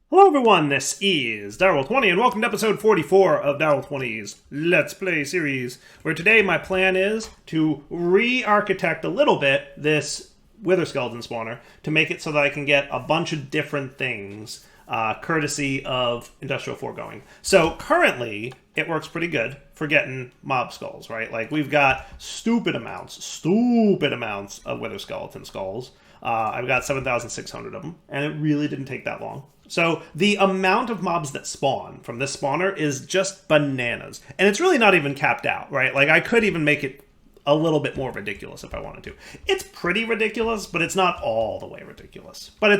Hello everyone, this is Darryl20 and welcome to episode 44 of Darryl20's Let's Play series, where today my plan is to re-architect a little bit this Wither Skeleton spawner to make it so that I can get a bunch of different things courtesy of Industrial Foregoing. So currently, it works pretty good for getting mob skulls, right? Like we've got stupid amounts of Wither Skeleton skulls. I've got 7,600 of them, and it really didn't take that long. So the amount of mobs that spawn from this spawner is just bananas. And it's really not even capped out, right? Like I could even make it a little bit more ridiculous if I wanted to. It's pretty ridiculous, but it's not all the way ridiculous. But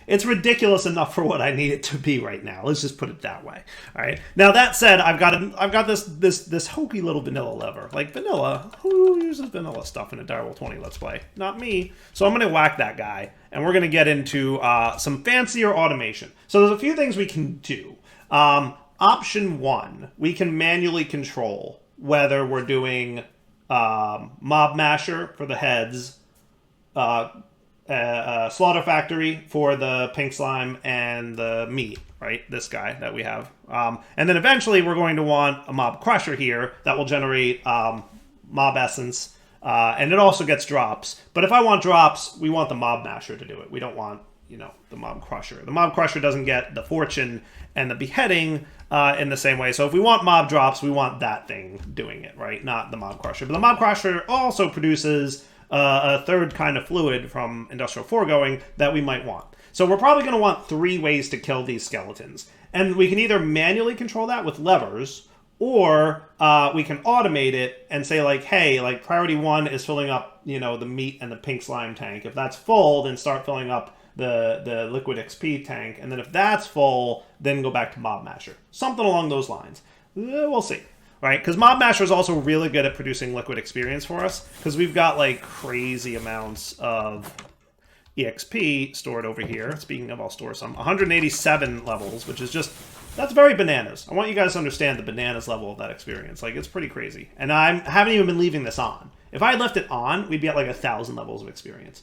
it's ridiculous enough for what I need it to be right now. Let's just put it that way. All right. Now that said, I've got this hokey little vanilla lever. Like vanilla, who uses vanilla stuff in a Darryl20 Let's Play? Not me. So I'm gonna whack that guy, and we're gonna get into some fancier automation. So there's a few things we can do. Option one, we can manually control whether we're doing mob masher for the heads, slaughter factory for the pink slime and the meat, right? This guy that we have. And then eventually we're going to want a mob crusher here that will generate mob essence. And it also gets drops. But if I want drops, we want the mob masher to do it. We don't want, the mob crusher. The mob crusher doesn't get the fortune and the beheading in the same way. So if we want mob drops, we want that thing doing it, right? Not the mob crusher. But the mob crusher also produces a third kind of fluid from Industrial Foregoing that we might want. So we're probably going to want 3 ways to kill these skeletons. And we can either manually control that with levers, or we can automate it and say like, hey, like priority 1 is filling up, the meat and the pink slime tank. If that's full, then start filling up the liquid XP tank. And then if that's full, then go back to mob masher. Something along those lines. We'll see. Right, because Mob Masher is also really good at producing liquid experience for us, because we've got like crazy amounts of EXP stored over here. Speaking of, I'll store some. 187 levels, which is just, that's very bananas. I want you guys to understand the bananas level of that experience. Like, it's pretty crazy. And I haven't even been leaving this on. If I had left it on, we'd be at like 1,000 levels of experience.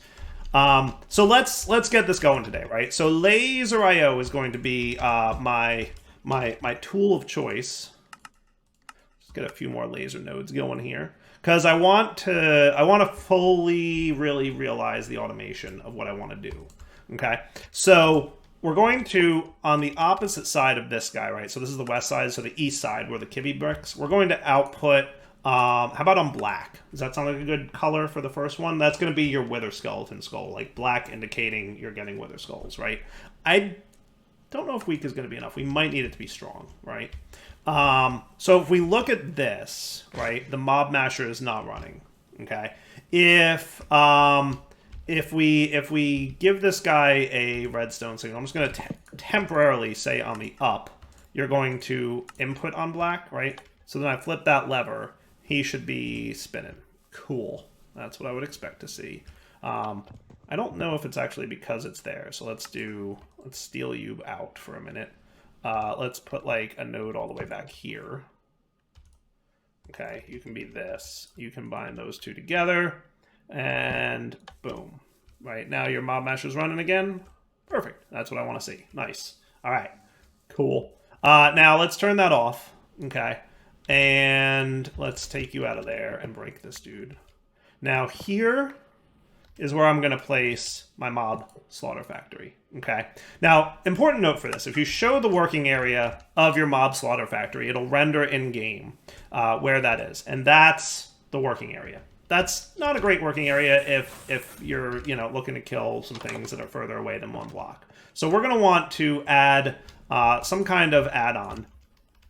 So let's get this going today, right? So Laser IO is going to be my tool of choice. Get a few more laser nodes going here, because I want to fully really realize the automation of what I want to do. Okay, so we're going to, on the opposite side of this guy, right? So this is the west side, so the east side where the kibby bricks. We're going to output. How about on black? Does that sound like a good color for the first one? That's going to be your Wither Skeleton skull, like black indicating you're getting Wither skulls, right? I don't know if weak is going to be enough. We might need it to be strong, right? So if we look at this, right, the mob masher is not running. Okay, if we give this guy a redstone signal, I'm just going to temporarily say on the up, you're going to input on black, right? So then I flip that lever, he should be spinning. Cool. That's what I would expect to see. I don't know if it's actually because it's there. So let's steal you out for a minute. Let's put like a node all the way back here. Okay, you can be this. You combine those two together, and boom. Right, now your mob masher's running again. Perfect, that's what I want to see. Nice. All right, cool. Now let's turn that off, okay? And let's take you out of there and break this dude. Now here is where I'm going to place my mob slaughter factory. Okay. Now, important note for this: if you show the working area of your mob slaughter factory, it'll render in game where that is, and that's the working area. That's not a great working area if you're looking to kill some things that are further away than 1 block. So we're going to want to add some kind of add-on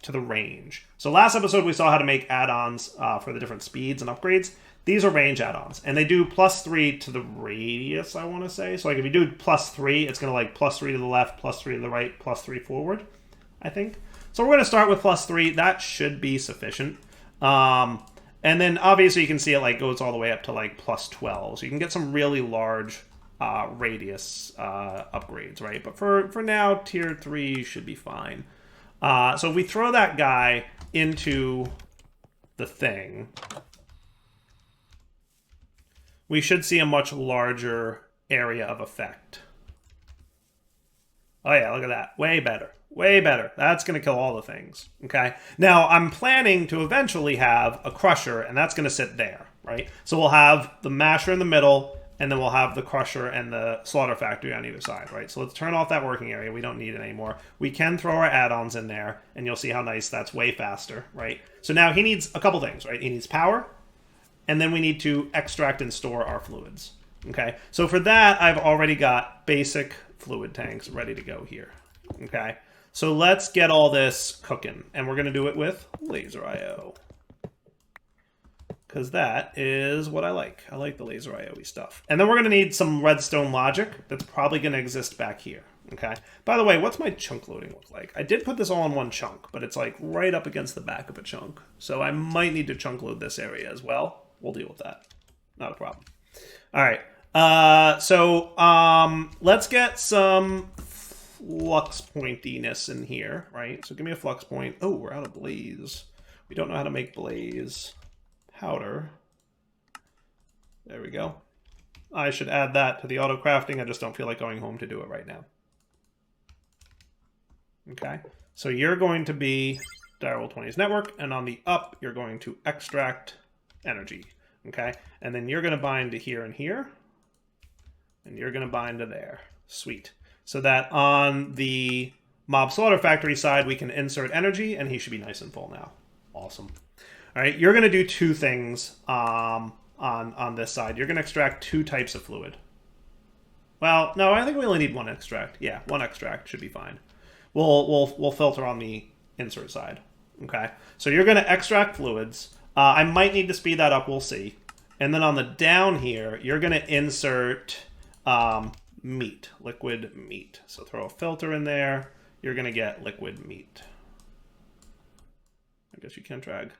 to the range. So last episode we saw how to make add-ons for the different speeds and upgrades. These are range add-ons, and they do +3 to the radius, I want to say. So like if you do +3, it's going to like +3 to the left, +3 to the right, +3 forward, I think. So we're going to start with +3. That should be sufficient. And then obviously you can see it like goes all the way up to like +12. So you can get some really large radius upgrades, right? But for now, tier 3 should be fine. So if we throw that guy into the thing, we should see a much larger area of effect. Oh yeah, look at that. Way better. Way better. That's going to kill all the things. Okay. Now, I'm planning to eventually have a crusher, and that's going to sit there, right? So we'll have the masher in the middle, and then we'll have the crusher and the slaughter factory on either side, right? So let's turn off that working area. We don't need it anymore. We can throw our add-ons in there, and you'll see how nice that's way faster, right? So now he needs a couple things, right? He needs power, and then we need to extract and store our fluids, okay? So for that, I've already got basic fluid tanks ready to go here, okay? So let's get all this cooking, and we're going to do it with laser IO. Because that is what I like. I like the laser IO-y stuff. And then we're going to need some redstone logic that's probably going to exist back here, okay? By the way, what's my chunk loading look like? I did put this all in one chunk, but it's like right up against the back of a chunk. So I might need to chunk load this area as well. We'll deal with that. Not a problem. All right. Let's get some flux pointiness in here, right? So give me a flux point. Oh, we're out of blaze. We don't know how to make blaze powder. There we go. I should add that to the auto crafting. I just don't feel like going home to do it right now. Okay. So you're going to be Direwolf20's network, and on the up, you're going to extract energy. Okay. And then you're going to bind to here and here. And you're going to bind to there. Sweet. So that on the mob slaughter factory side, we can insert energy, and he should be nice and full now. Awesome. All right, you're going to do two things on this side. You're going to extract two types of fluid. Well, no, I think we only need one extract. Yeah, one extract should be fine. We'll filter on the insert side. Okay, so you're going to extract fluids. I might need to speed that up. We'll see. And then on the down here, you're going to insert meat, liquid meat. So throw a filter in there. You're going to get liquid meat. I guess you can't drag,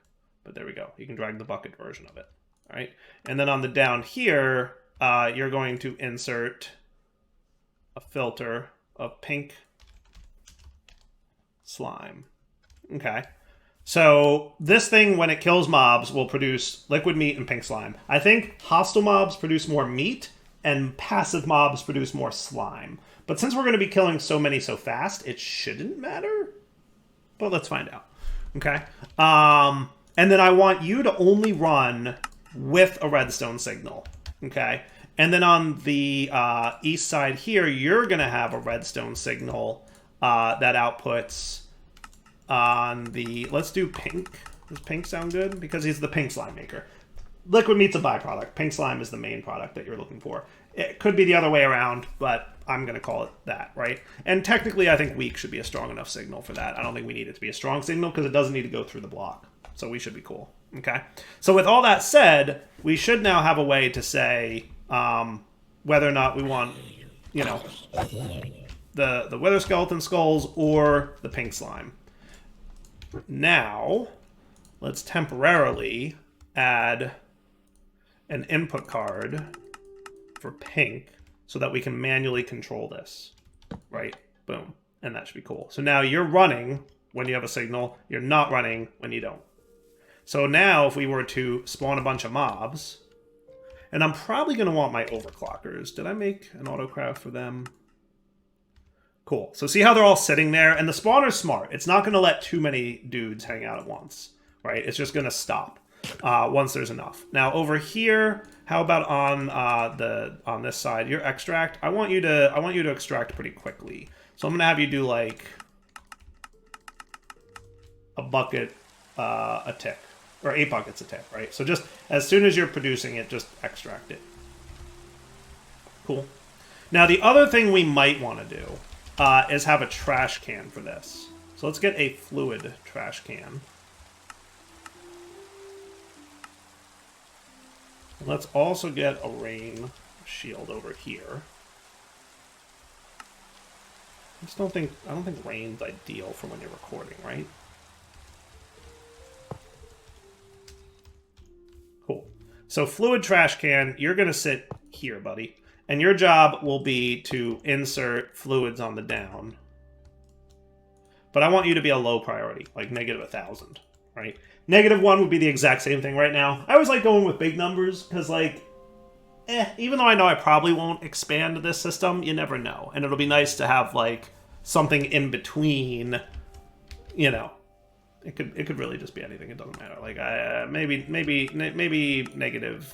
but there we go. You can drag the bucket version of it. All right. And then on the down here, you're going to insert a filter of pink slime. Okay. So this thing, when it kills mobs, will produce liquid meat and pink slime. I think hostile mobs produce more meat, and passive mobs produce more slime. But since we're going to be killing so many so fast, it shouldn't matter. But let's find out. Okay. And then I want you to only run with a redstone signal. Okay. And then on the east side here, you're going to have a redstone signal that outputs on the... Let's do pink. Does pink sound good? Because he's the pink slime maker. Liquid meat's a byproduct. Pink slime is the main product that you're looking for. It could be the other way around, but I'm going to call it that, right? And technically, I think weak should be a strong enough signal for that. I don't think we need it to be a strong signal because it doesn't need to go through the block. So we should be cool, okay? So with all that said, we should now have a way to say whether or not we want, you know, the wither skeleton skulls or the pink slime. Now, let's temporarily add an input card for pink so that we can manually control this, right? Boom. And that should be cool. So now you're running when you have a signal. You're not running when you don't. So now if we were to spawn a bunch of mobs, and I'm probably going to want my overclockers. Did I make an autocraft for them? Cool. So see how they're all sitting there? And the spawner's smart. It's not going to let too many dudes hang out at once, right? It's just going to stop once there's enough. Now over here, how about on this side, your extract? I want you to extract pretty quickly. So I'm going to have you do like a bucket a tick, or 8 buckets a tick, right? So just as soon as you're producing it, just extract it. Cool. Now the other thing we might want to do is have a trash can for this. So let's get a fluid trash can. And let's also get a rain shield over here. I don't think rain's ideal for when you're recording, right? Cool. So fluid trash can, you're going to sit here, buddy. And your job will be to insert fluids on the down. But I want you to be a low priority, like -1,000, right? -1 would be the exact same thing right now. I always like going with big numbers, because, like, even though I know I probably won't expand this system, you never know. And it'll be nice to have, like, something in between, you know, it could really just be anything. It doesn't matter. Like maybe negative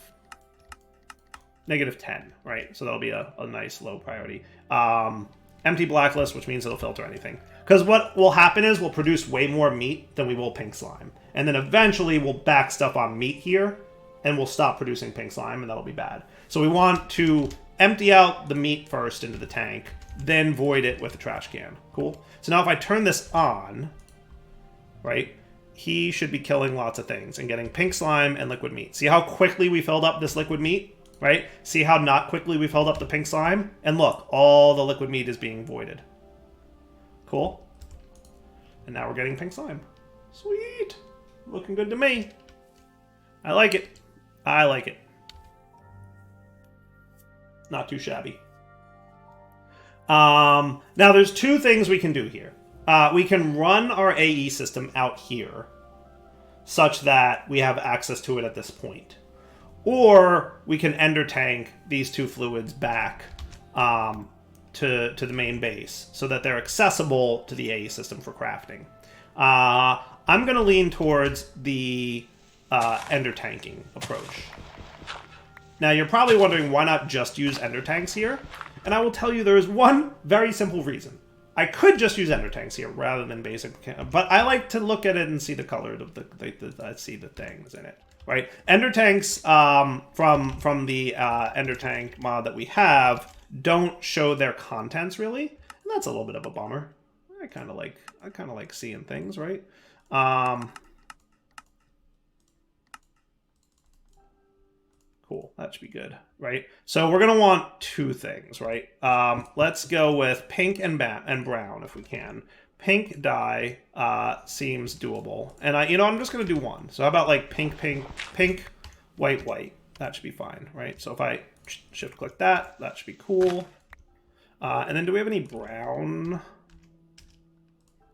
10, right? So that'll be a nice low priority. Empty blacklist, which means it'll filter anything. Because what will happen is we'll produce way more meat than we will pink slime. And then eventually we'll back stuff on meat here, and we'll stop producing pink slime, and that'll be bad. So we want to empty out the meat first into the tank, then void it with a trash can. Cool? So now if I turn this on, right, he should be killing lots of things and getting pink slime and liquid meat. See how quickly we filled up this liquid meat? Right? See how not quickly we filled up the pink slime? And look, all the liquid meat is being voided. Cool. And now we're getting pink slime. Sweet. Looking good to me. I like it. I like it. Not too shabby. Now there's two things we can do here. We can run our AE system out here such that we have access to it at this point. Or we can ender tank these two fluids back to the main base so that they're accessible to the AE system for crafting. I'm going to lean towards the ender tanking approach. Now you're probably wondering why not just use ender tanks here, and I will tell you there is one very simple reason. I could just use ender tanks here rather than basic, but I like to look at it and see the color of see the things in it. Right, ender tanks from the ender tank mod that we have don't show their contents really, and that's a little bit of a bummer. I kind of like seeing things, right? Cool, that should be good, right? So we're gonna want two things, right? Let's go with pink and brown if we can. Pink dye seems doable, and I'm just gonna do one. So how about like pink, white? That should be fine, right? So if I shift click that should be cool. And then do we have any brown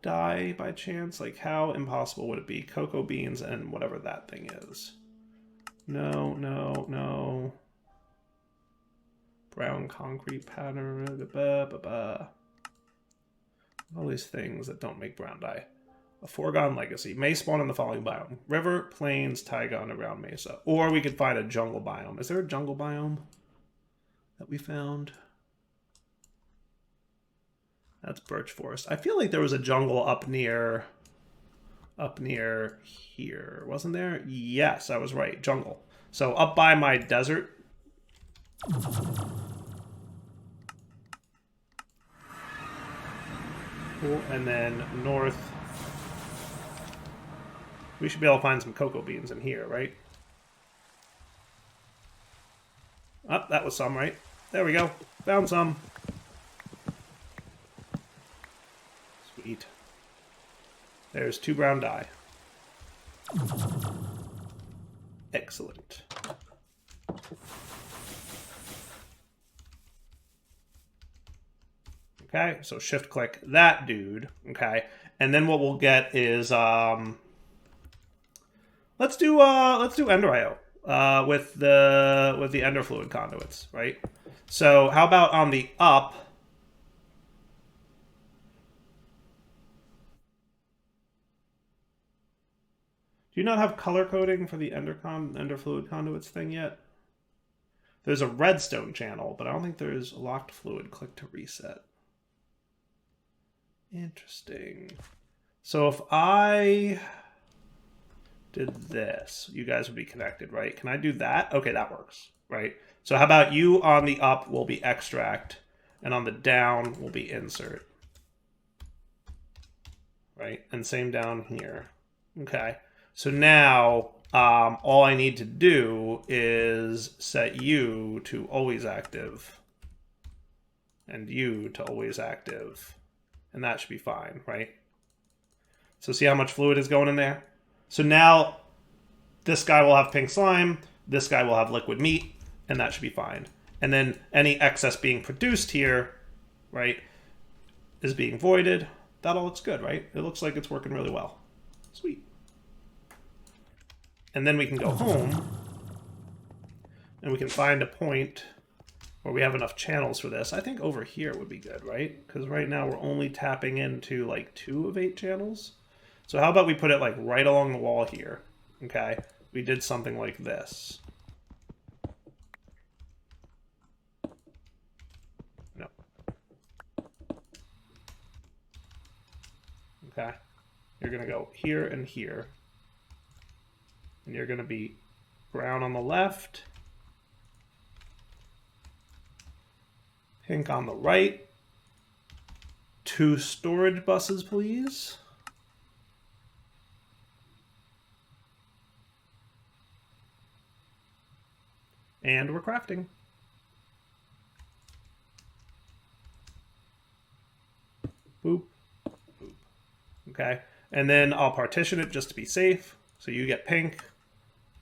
dye by chance? Like how impossible would it be? Cocoa beans and whatever that thing is. No. Brown concrete pattern. All these things that don't make brown dye. A foregone legacy. May spawn in the following biome. River, plains, taiga, underground mesa. Or we could find a jungle biome. Is there a jungle biome that we found? That's birch forest. I feel like there was a jungle up near here. Wasn't there? Yes, I was right. Jungle. So up by my desert. Cool. And then north. We should be able to find some cocoa beans in here, right? Oh, that was some, right? There we go. Found some. Sweet. There's 2 brown dye. Excellent. Okay, so shift click that dude. Okay, and then what we'll get is let's do Ender IO with the Ender fluid conduits, right? So how about on the up? Do you not have color coding for the Ender fluid conduits thing yet? There's a redstone channel, but I don't think there's locked fluid. Click to reset. Interesting. So if I did this, you guys would be connected, right? Can I do that? Okay, that works, right? So how about you on the up will be extract, and on the down will be insert, right? And same down here. Okay. So now all I need to do is set you to always active and you to always active. And that should be fine, right? So see how much fluid is going in there? So now this guy will have pink slime, this guy will have liquid meat, and that should be fine. And then any excess being produced here, right, is being voided. That all looks good, right? It looks like it's working really well. Sweet. And then we can go home, and we can find a point or we have enough channels for this. I think over here would be good, right? Because right now we're only tapping into like 2 of 8 channels. So how about we put it like right along the wall here? Okay, we did something like this. No. Okay, you're gonna go here and here. And you're gonna be brown on the left, pink on the right. 2 storage buses, please. And we're crafting. Boop, boop. Okay, and then I'll partition it just to be safe. So you get pink,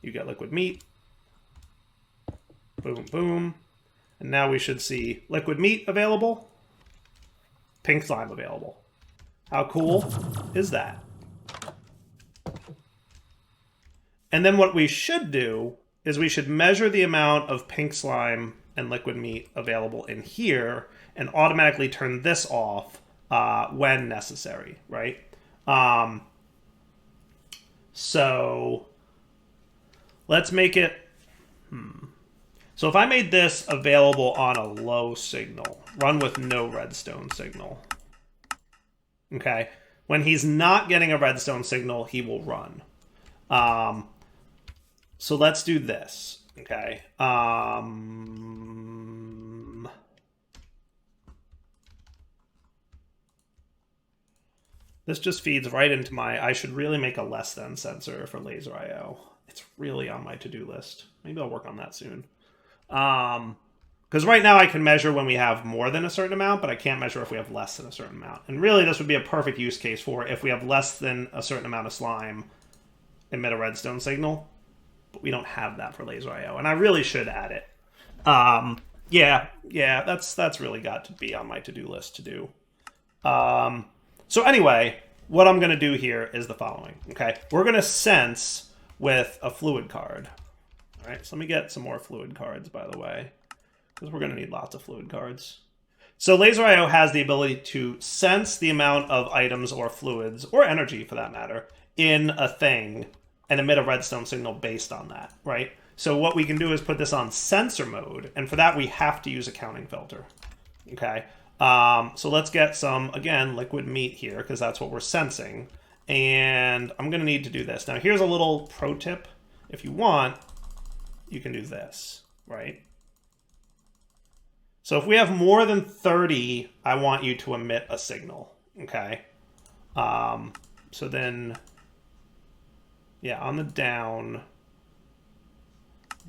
you get liquid meat. Boom, boom. And now we should see liquid meat available, pink slime available. How cool is that? And then what we should do is we should measure the amount of pink slime and liquid meat available in here and automatically turn this off when necessary, right? So let's make it... So if I made this available on a low signal, run with no redstone signal, okay? When he's not getting a redstone signal, he will run. So let's do this, okay? This just feeds right into my... I should really make a less than sensor for laser IO. It's really on my to-do list. Maybe I'll work on that soon. Because right now I can measure when we have more than a certain amount, but I can't measure if we have less than a certain amount. And really, this would be a perfect use case for if we have less than a certain amount of slime, emit a redstone signal. But we don't have that for laser IO, and I really should add it. Yeah, that's really got to be on my to-do list to do. So anyway, what I'm going to do here is the following. Okay, we're going to sense with a fluid card. All right, so let me get some more fluid cards, by the way, because we're going to need lots of fluid cards. So laser IO has the ability to sense the amount of items or fluids, or energy for that matter, in a thing and emit a redstone signal based on that, right? So what we can do is put this on sensor mode, and for that we have to use a counting filter, okay? So let's get some, again, liquid meat here, because that's what we're sensing. And I'm going to need to do this. Now, here's a little pro tip. If you want, you can do this, right? So if we have more than 30, I want you to emit a signal, okay? So then, yeah, on the down,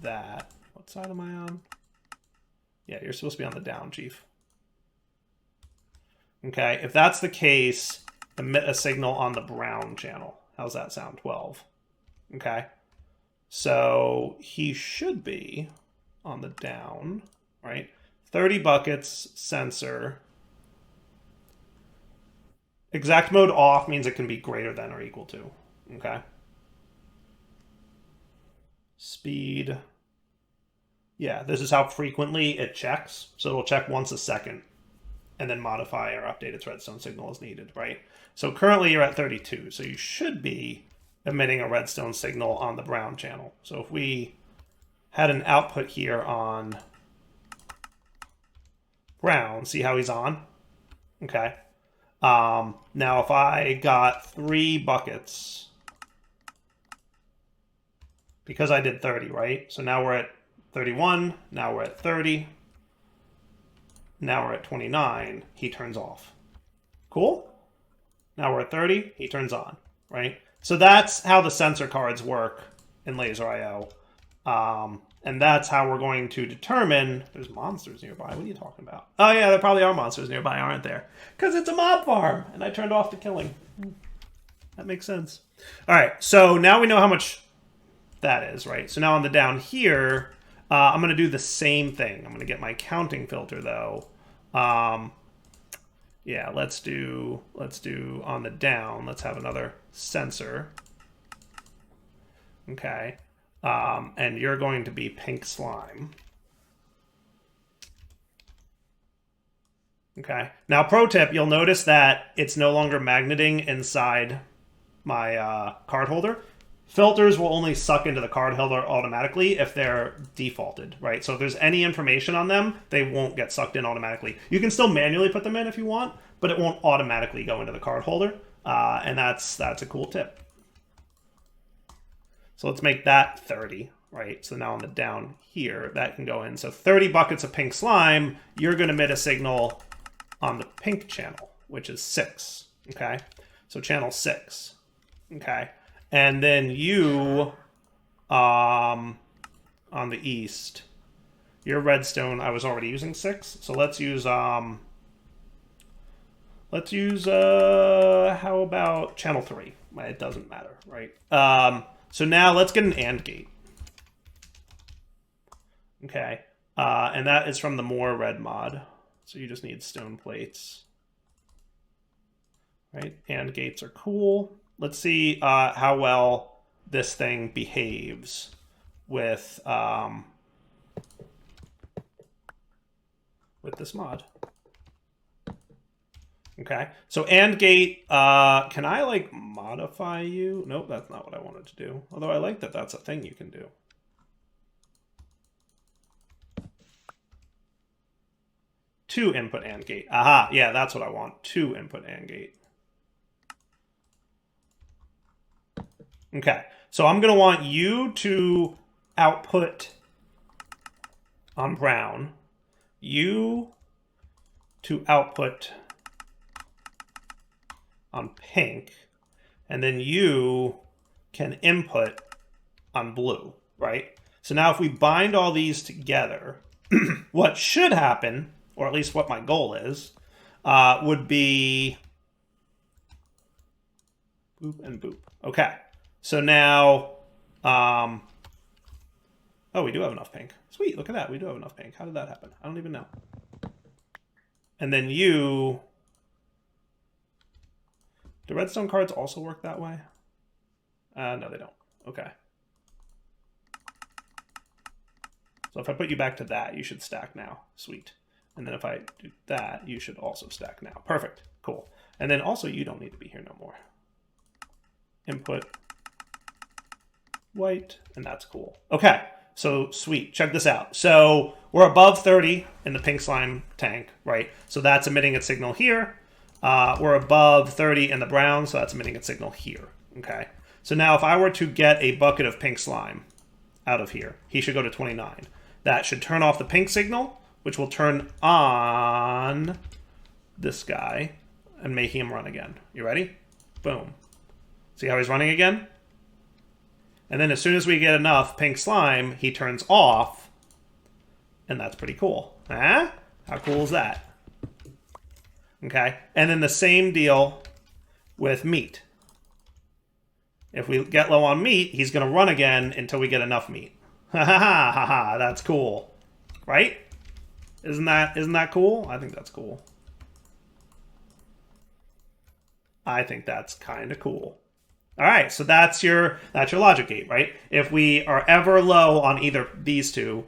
that, what side am I on? Yeah, you're supposed to be on the down, Chief. Okay, if that's the case, emit a signal on the brown channel. How's that sound? 12. Okay. So he should be on the down, right? 30 buckets, sensor. Exact mode off means it can be greater than or equal to. Okay. Speed. Yeah, this is how frequently it checks. So it'll check once a second, and then modify or update its redstone signal as needed, right? So currently you're at 32, so you should be emitting a redstone signal on the brown channel. So if we had an output here on brown, see how he's on? Okay. Now if I got 3 buckets, because I did 30, right? So now we're at 31, now we're at 30. Now we're at 29, he turns off. Cool? Now we're at 30, he turns on, right? So that's how the sensor cards work in laser IO. And that's how we're going to determine... There's monsters nearby. What are you talking about? Oh yeah, there probably are monsters nearby, aren't there? Because it's a mob farm, and I turned off the killing. That makes sense. All right, so now we know how much that is, right? So now on the down here... I'm going to do the same thing. I'm going to get my counting filter, though. Yeah, let's do on the down. Let's have another sensor. Okay. And you're going to be pink slime. Okay. Now, pro tip, you'll notice that it's no longer magneting inside my card holder. Filters will only suck into the card holder automatically if they're defaulted, right? So if there's any information on them, they won't get sucked in automatically. You can still manually put them in if you want, but it won't automatically go into the card holder. And that's a cool tip. So let's make that 30, right? So now on the down here, that can go in. So 30 buckets of pink slime, you're going to emit a signal on the pink channel, which is 6, okay? So channel 6, okay? And then you, on the east, your redstone, I was already using 6, so let's use, how about channel 3? It doesn't matter, right? So now let's get an AND gate. Okay, and that is from the more red mod. So you just need stone plates, right? AND gates are cool. Let's see how well this thing behaves with this mod. Okay, so AND gate, can I like modify you? Nope, that's not what I wanted to do. Although I like that that's a thing you can do. Two input AND gate. Aha, yeah, that's what I want. 2 input AND gate. Okay, so I'm going to want you to output on brown, you to output on pink, and then you can input on blue, right? So now if we bind all these together, what should happen, or at least what my goal is, would be boop and boop. Okay. So now, oh, we do have enough pink. Sweet, look at that. We do have enough pink. How did that happen? I don't even know. And then you... Do redstone cards also work that way? No, they don't. Okay. So if I put you back to that, you should stack now. Sweet. And then if I do that, you should also stack now. Perfect. Cool. And then also, you don't need to be here no more. Input white, and that's cool. Okay, so sweet. Check this out. So we're above 30 in the pink slime tank, right? So that's emitting a signal here. We're above 30 in the brown, so that's emitting a signal here. Okay. So now if I were to get a bucket of pink slime out of here, he should go to 29. That should turn off the pink signal, which will turn on this guy and making him run again. You ready? Boom. See how he's running again? And then as soon as we get enough pink slime, he turns off. And that's pretty cool. Huh? How cool is that? Okay. And then the same deal with meat. If we get low on meat, he's going to run again until we get enough meat. Ha ha ha ha ha. That's cool. Right? Isn't that cool? I think that's cool. I think that's kind of cool. All right, so that's your logic gate, right? If we are ever low on either these two,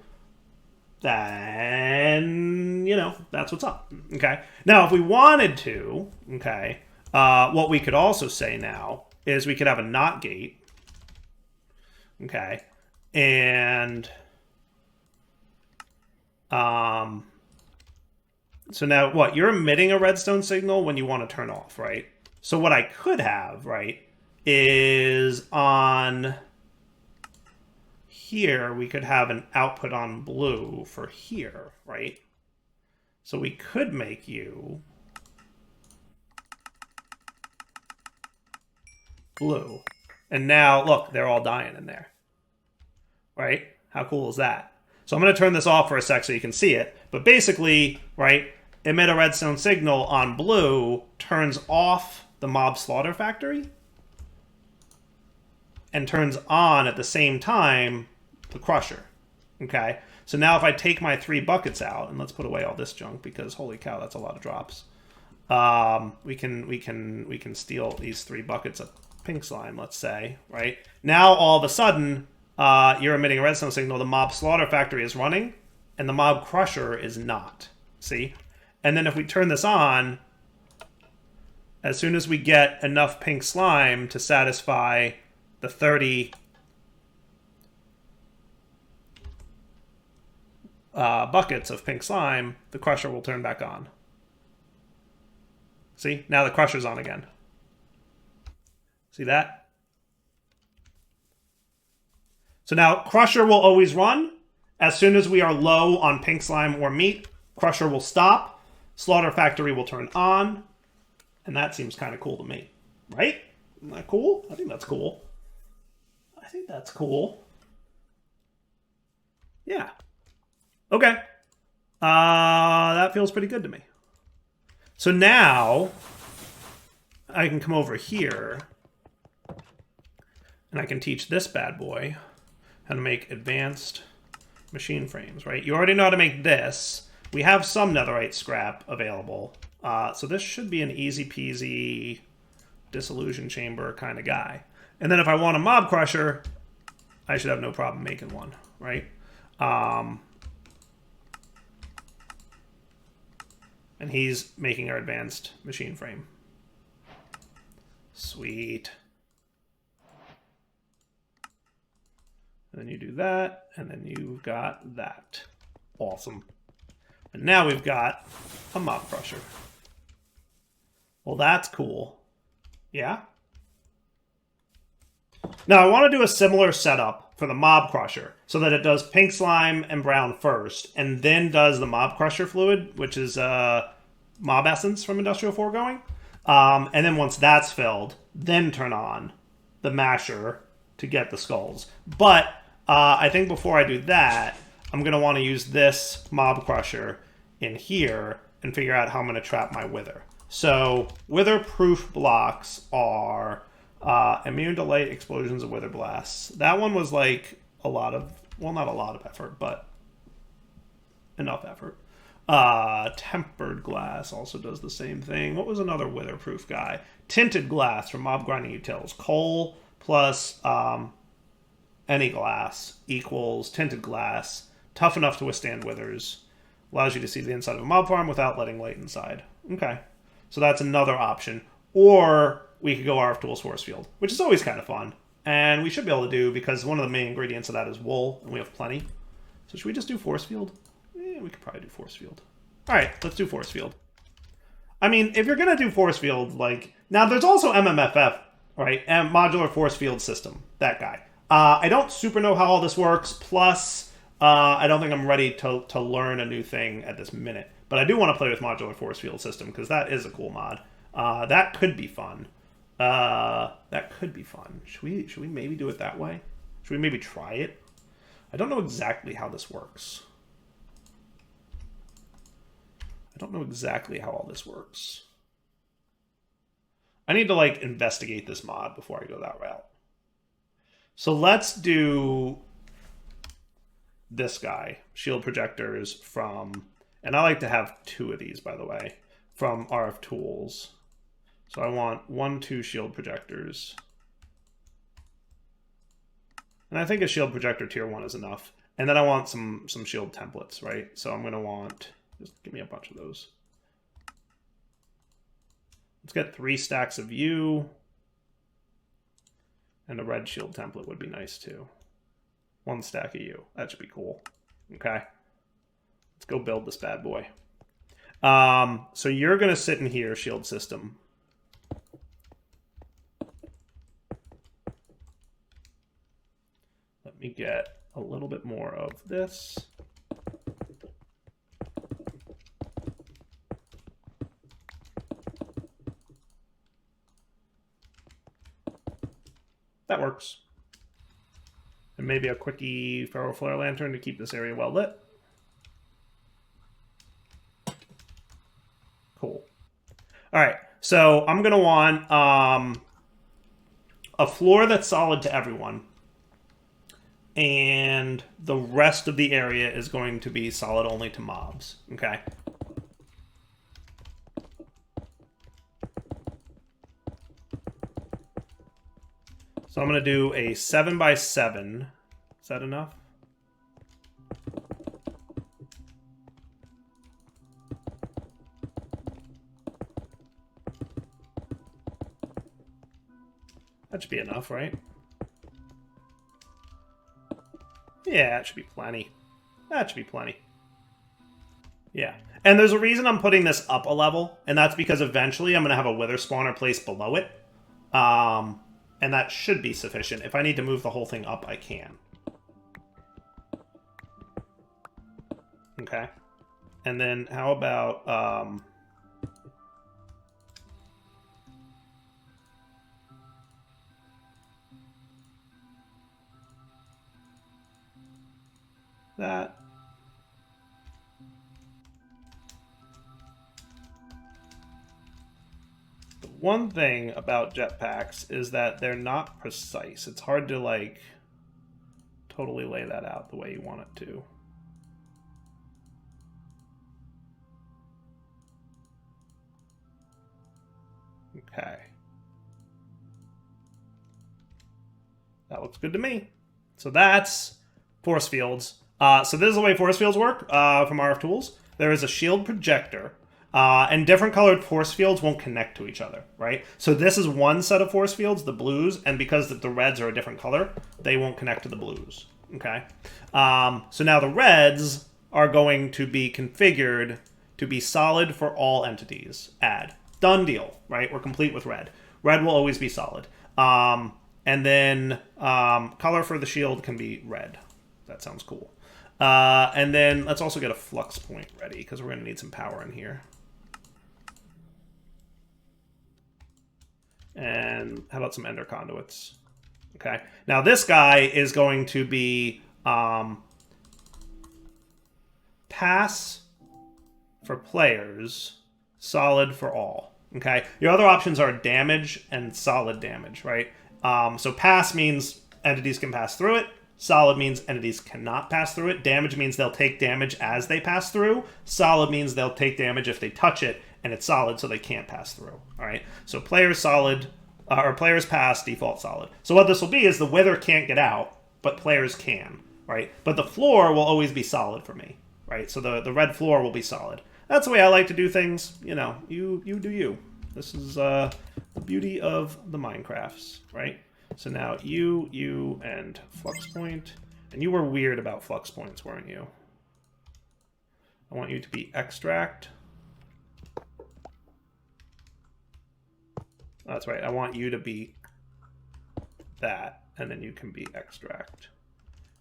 then, you know, that's what's up, okay? Now, if we wanted to, okay, what we could also say now is we could have a NOT gate, okay? And, so now what? You're emitting a redstone signal when you want to turn off, right? So what I could have, right, is on here, we could have an output on blue for here, right? So we could make you blue. And now, look, they're all dying in there, right? How cool is that? So I'm going to turn this off for a sec so you can see it. But basically, right, emit a redstone signal on blue turns off the mob slaughter factory and turns on at the same time the crusher. Okay, so now if I take my 3 buckets out, and let's put away all this junk because holy cow, that's a lot of drops. We can steal these 3 buckets of pink slime, let's say, right? Now all of a sudden, you're emitting a redstone signal. The mob slaughter factory is running, and the mob crusher is not. See, And then if we turn this on, as soon as we get enough pink slime to satisfy the 30 buckets of pink slime, the crusher will turn back on. See? Now the crusher's on again. See that? So now crusher will always run. As soon as we are low on pink slime or meat, crusher will stop. Slaughter factory will turn on. And that seems kind of cool to me. Right? Isn't that cool? I think that's cool. I think that's cool. Yeah. Okay. That feels pretty good to me. So now I can come over here and I can teach this bad boy how to make advanced machine frames, right? You already know how to make this. We have some netherite scrap available. So this should be an easy peasy dissolution chamber kind of guy. And then if I want a mob crusher, I should have no problem making one, right? And he's making our advanced machine frame. Sweet. And then you do that, and then you've got that. Awesome. And now we've got a mob crusher. Well, that's cool. Yeah? Now, I want to do a similar setup for the mob crusher so that it does pink slime and brown first, and then does the mob crusher fluid, which is mob essence from Industrial Foregoing. And then once that's filled, then turn on the masher to get the skulls. But I think before I do that, I'm going to want to use this mob crusher in here and figure out how I'm going to trap my wither. So wither-proof blocks are immune to light explosions of wither blasts. That one was like a lot of, well, not a lot of effort, but enough effort. Tempered glass also does the same thing. What was another wither-proof guy? Tinted glass from mob grinding utils. Coal plus any glass equals tinted glass. Tough enough to withstand withers. Allows you to see the inside of a mob farm without letting light inside. Okay. So that's another option. Or we could go RF Tools Force Field, which is always kind of fun. And we should be able to do, because one of the main ingredients of that is wool, and we have plenty. So should we just do Force Field? Yeah, we could probably do Force Field. All right, let's do Force Field. I mean, if you're going to do Force Field, like... Now, there's also MMFF, right? And Modular Force Field System. That guy. I don't super know how all this works. Plus, I don't think I'm ready to learn a new thing at this minute. But I do want to play with Modular Force Field System, because that is a cool mod. That could be fun. That could be fun. Should we maybe do it that way? Should we maybe try it? I don't know exactly how this works. I don't know exactly how all this works. I need to, like, investigate this mod before I go that route. So let's do this guy. Shield projectors from... And I like to have 2 of these, by the way, from RF Tools. So I want 1, 2 shield projectors. And I think a shield projector tier 1 is enough. And then I want some shield templates, right? So I'm going to want... Just give me a bunch of those. Let's get 3 stacks of you. And a red shield template would be nice too. 1 stack of you. That should be cool. Okay. Let's go build this bad boy. So you're going to sit in here, shield system. Let me get a little bit more of this. That works. And maybe a quickie ferro flare lantern to keep this area well lit. Cool. All right, so I'm going to want a floor that's solid to everyone. And the rest of the area is going to be solid only to mobs. Okay. So I'm going to do a 7x7. Is that enough? That should be enough, right? Yeah, that should be plenty. That should be plenty. Yeah. And there's a reason I'm putting this up a level, and that's because eventually I'm going to have a wither spawner placed below it. And that should be sufficient. If I need to move the whole thing up, I can. Okay. And then how about... that. The one thing about jetpacks is that they're not precise. It's hard to, like, totally lay that out the way you want it to. Okay. That looks good to me. So that's force fields. So this is the way force fields work from RF Tools. There is a shield projector, and different colored force fields won't connect to each other, right? So this is one set of force fields, the blues, and because the reds are a different color, they won't connect to the blues, okay? So now the reds are going to be configured to be solid for all entities. Add. Done deal, right? We're complete with red. Red will always be solid. And then color for the shield can be red. That sounds cool. And then let's also get a flux point ready because we're going to need some power in here. And how about some ender conduits? Okay. Now this guy is going to be pass for players, solid for all. Okay. Your other options are damage and solid damage, right? So pass means entities can pass through it. Solid means entities cannot pass through it. Damage means they'll take damage as they pass through. Solid means they'll take damage if they touch it, and it's solid, so they can't pass through. All right. So players solid, or players pass, default solid. So what this will be is the wither can't get out, but players can, right? But the floor will always be solid for me, right? So the red floor will be solid. That's the way I like to do things. You know, you do you. This is the beauty of the Minecrafts, right? So now you, and flux point. And you were weird about flux points, weren't you? I want you to be extract. That's right. I want you to be that, and then you can be extract.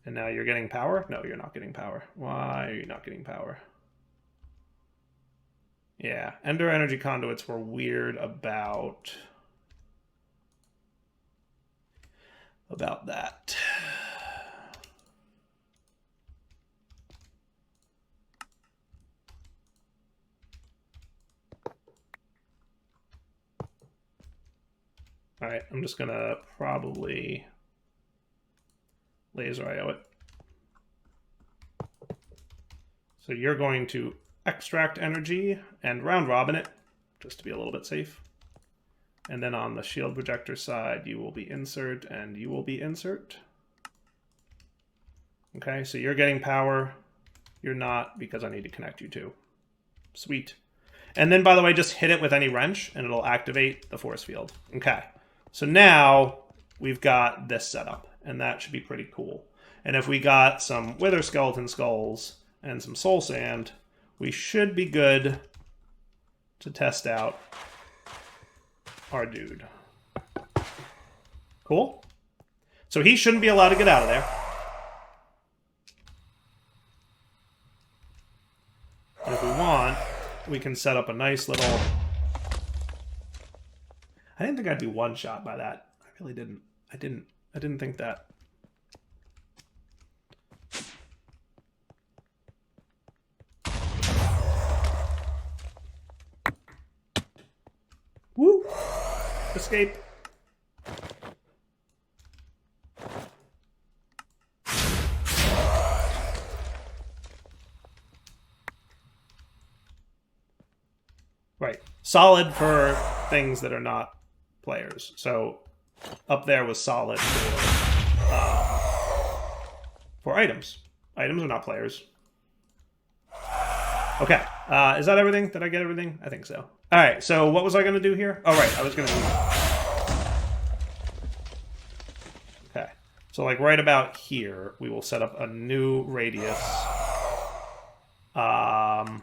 And now you're getting power? No, you're not getting power. Why are you not getting power? Yeah, Ender energy conduits were weird about that. All right, I'm just gonna probably laser IO it. So you're going to extract energy and round robin it, just to be a little bit safe. And then on the shield projector side, you will be insert and you will be insert. Okay, so you're getting power. You're not, because I need to connect you to. Sweet. And then, by the way, just hit it with any wrench and it'll activate the force field. Okay, so now we've got this setup, and that should be pretty cool. And if we got some wither skeleton skulls and some soul sand, we should be good to test out our dude. Cool. So he shouldn't be allowed to get out of there. And if we want, we can set up a nice little... I didn't think I'd be one shot by that. I really didn't. I didn't think that. Woo! Escape. Right. Solid for things that are not players. So up there was solid for items. Items are not players. Okay. Is that everything? Did I get everything? I think so. All right. So what was I going to do here? Oh, right. I was going to... So like right about here, we will set up a new radius. Called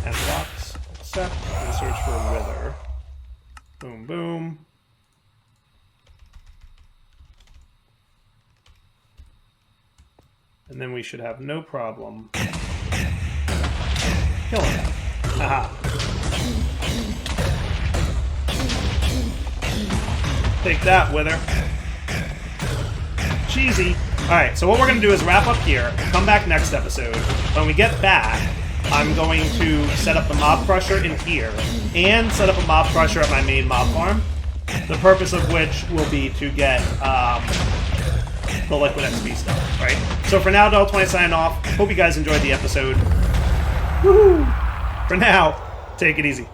end blocks. Accept and search for wither. Boom, boom. And then we should have no problem killing it. Haha. Take that, wither. Cheesy. Alright, so what we're going to do is wrap up here, come back next episode. When we get back, I'm going to set up the mob crusher in here, and set up a mob crusher at my main mob farm, the purpose of which will be to get the liquid XP stuff, right? So for now, Del20 signing off. Hope you guys enjoyed the episode. Woohoo! For now, take it easy.